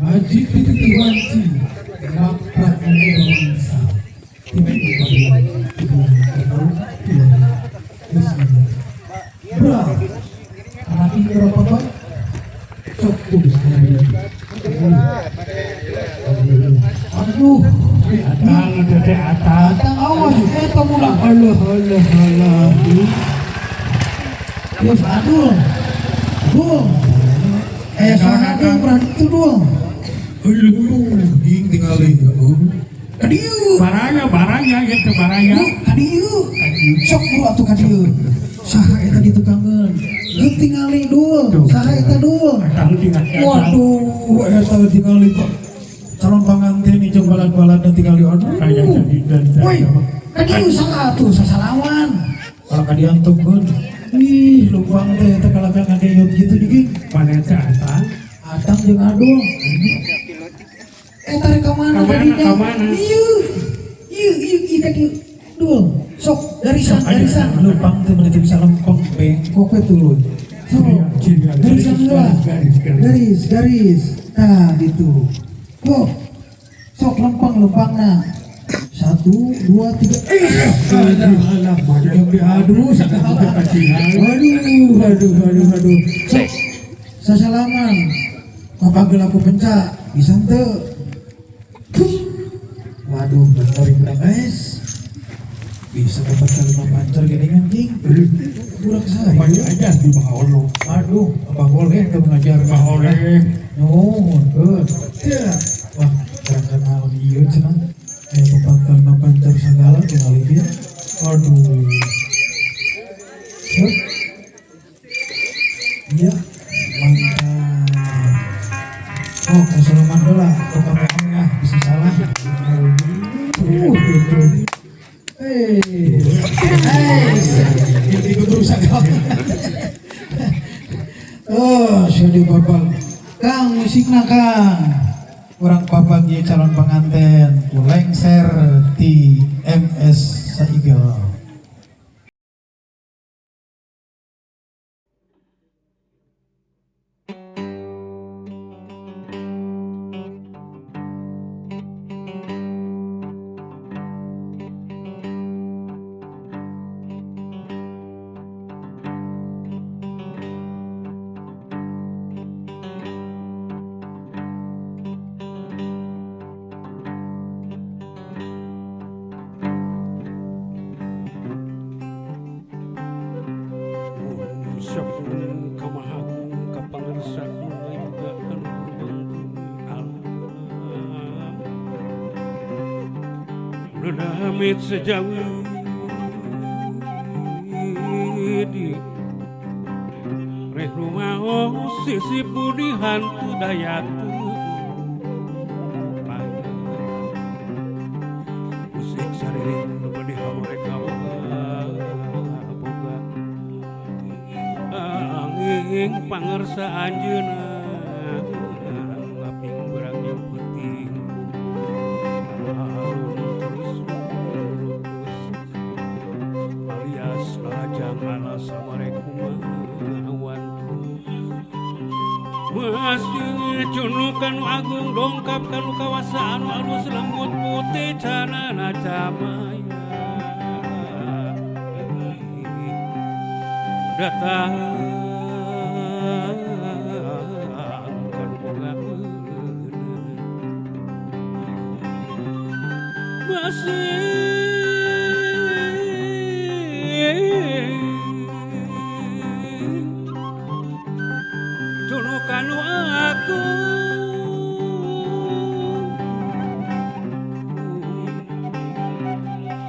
Wajib itu diwanti, maka ini bisa. Bra, anak ini berapa pak? Sok tulis dari. Aduh, atang dede atang awas, kita mulai halah. Yes, aduh, sana dong berarti dong. Tinggal barangnya gitu barangnya. Kadieu. Sok buru atuh kadieu. Saha eta ditukangeun. Tinggali dul. Saha eta dul. Waduh, eta tinggali calon pangantin jeung balad-balad tinggali aduh. Woi, kadieu saha atuh sasalawan. Kalau kadieu antupkeun. Ih, lubang teh eta kalabang ngageyot gitu dingin. Paneta atang jeung adul. Eta rek ka mana tadinya? Ieu ka dieu. Dul, sok garisan. Lubang teh meuni bisa lempeng bengkok we tuluy. Sok. Garisan heula. Garis. Tah gitu. Sok lempang-lempangna. 1, 2, 3. Alah, yang diadu sakala. Aduh. Sok. Sasalaman. Mapagel aku penca, bisa teu? Waduh, bener guys. Bisa dapat kali memancar gini anjing. Kurang saya. Banyak aja di Bahol lo. Aduh, Bahol tuh mengajar Bahol good. Wah, keren naon ieu cenah. Pepangkal memancar segala tinggal dia. Aduh. Iya, mantap. Oh, kesalahan bola, tukang ya, bisa salah. Jadi berusaha kau. Sudah babak. Kang musikna Kang. Orang babak ye calon pengantin, lengser di MS Saigel. Amit sejauh di reh rumah sisi budi hantu dayatu musik sariring lupa di hamurek boga angin pangersa anjeuna ngaping berang yang penting Assalamualaikum masih cunukan agung dongkap kanu kawasaan anu selembut putih canana camaya datang kanu bunga masih kanu aku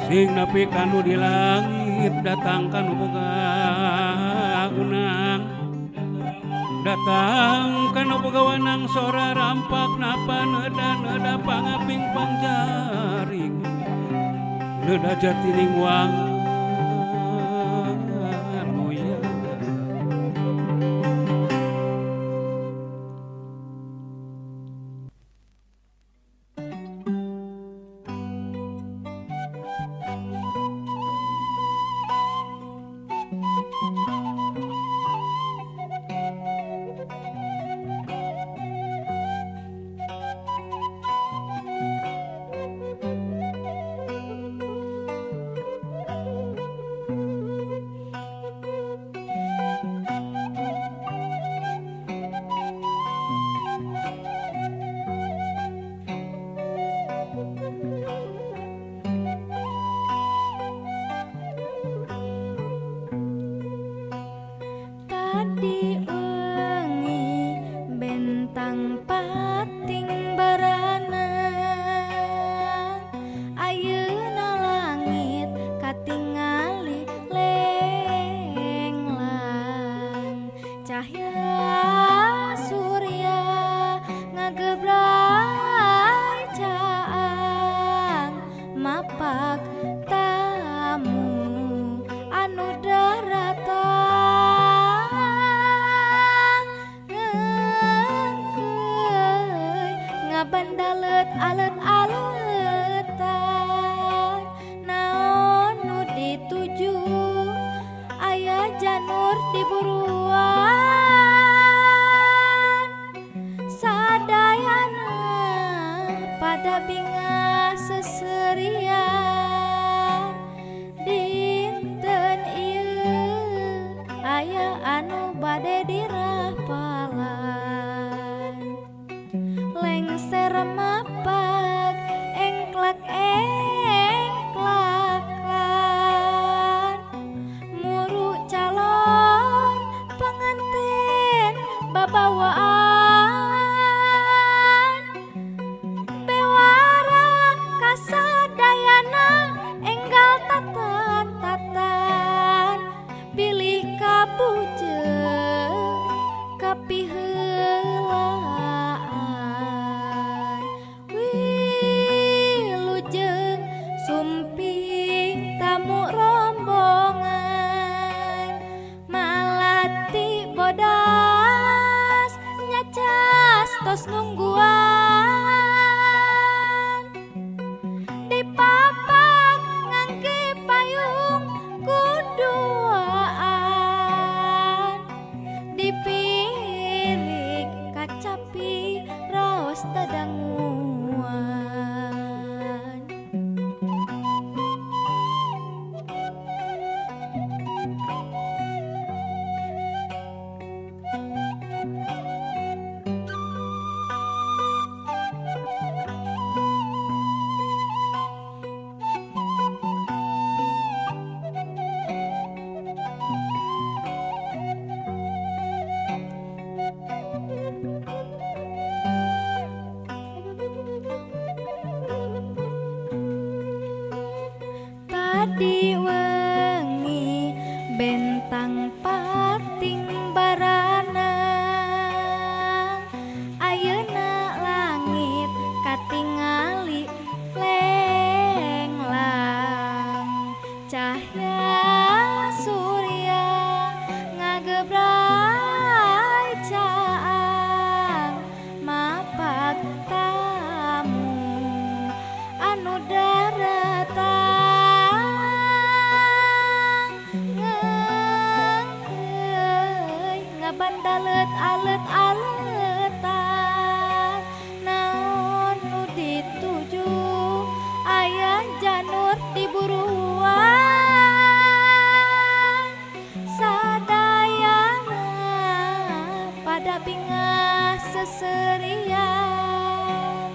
sing napi kanu di langit datang kanu boga unang datang kanu boga wanang sora rampak napa neda pangaping pangjaring neda jatining wang Tadi wengi bentang pating baranan, ayeuna langit katingali lenglang, cahya surya ngagebrai caang, mapak tamu anu daratan, ngengkeuy ngabandalet alet-aletan, naon nu dituju aya janur di buruan, sadayana pada bingah seserian, dinten ieu aya anu bade dirapalan, lengser mapag engklak-engklakan, muru calon pengantin babawaan, bewara kasadayana enggal tatan-tatan, bilih kabujeng kapiheulaan, wilujeng sumping tamu rombongan, malati bodas nyacas tos nungguan, dipapag ngangge payung kuduaan, dipirik kacapi raos dadanguan. Tadi wengi bentang pating baranan, ayeuna langit katingali lenglang, cahya surya ngagebrai caang, mapak tamu anu daratan, ngengkeuy ngabandalet alet-aletan, naon nu dituju aya janur di buruan, sadayana pada bingah seserian,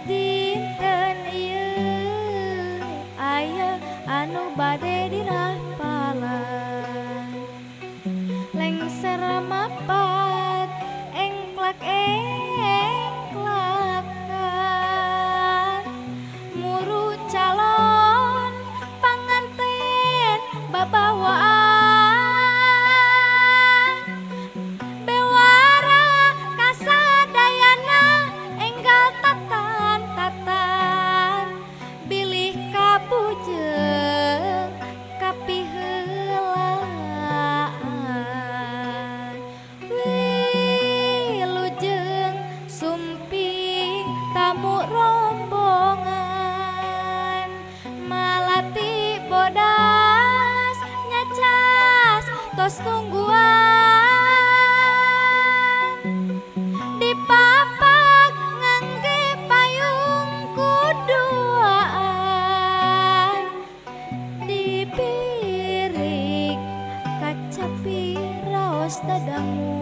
dinten ieu aya anu bade dirapalan, lengser mapag engklak-engklakan, muru calon pangantin babawaan, bewara kasadayana enggal tatan-tatan, bilih kabujeng kapiheulaan, wilujeng sumping tamu rombongan, malati bodas nyacas tos nungguan, dipapag ngangge payung kuduaan, dipirik kacapi raos dadanguan.